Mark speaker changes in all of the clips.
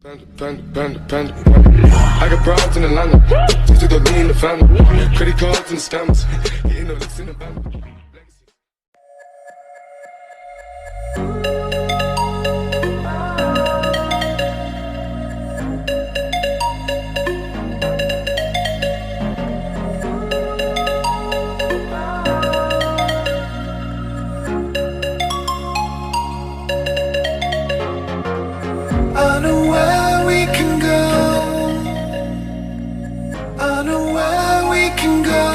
Speaker 1: Panda. I got broads in Atlanta, just to the lean in the family, credit cards and stamps, getting no licks in the band.
Speaker 2: I know where we can go. I know where we can go.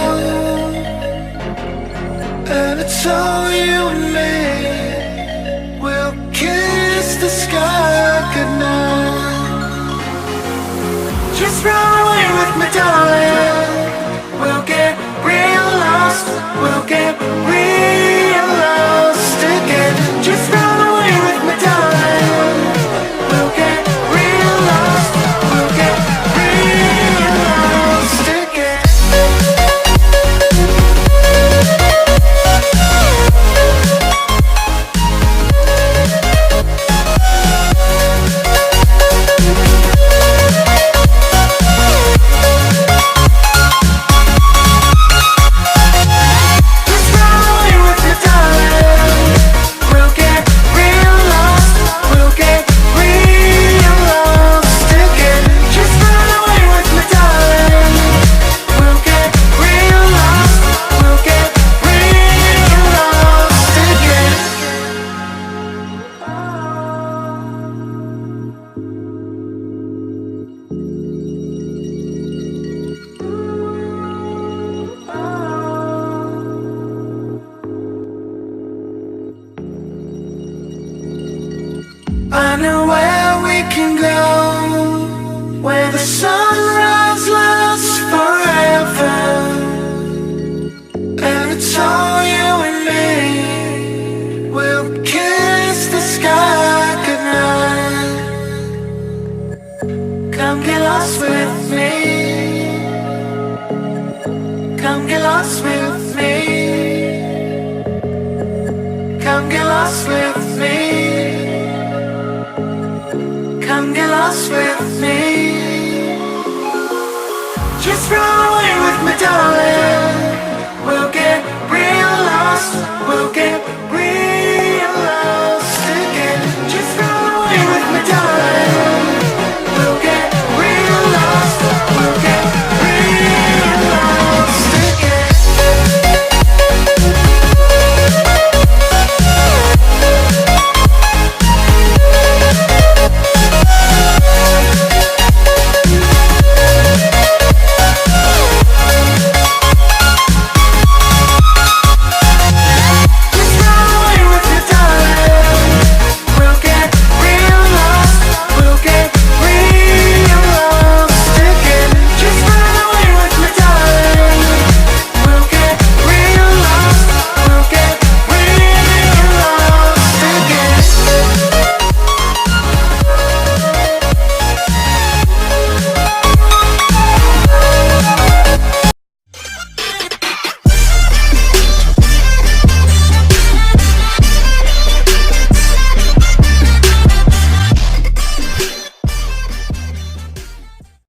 Speaker 2: And it's all you and me. We'll kiss the sky goodnight. Just run away with me, darling. We'll get real lost. We'll get real lost again. Just run away with me, darling. We'll get real lost. We'll get real lost again. Just run away with me, darling. We'll get real lost. We'll get real lost again. Just run away with me, darling. We'll get real lost. We'll get real lost again. I know where we can go, where the sunrise lasts forever, and it's all you and me. We'll kiss the sky goodnight. Come get lost with me. Come get lost with me. Come get lost with me. Come get lost with me. Just run away with me, darling.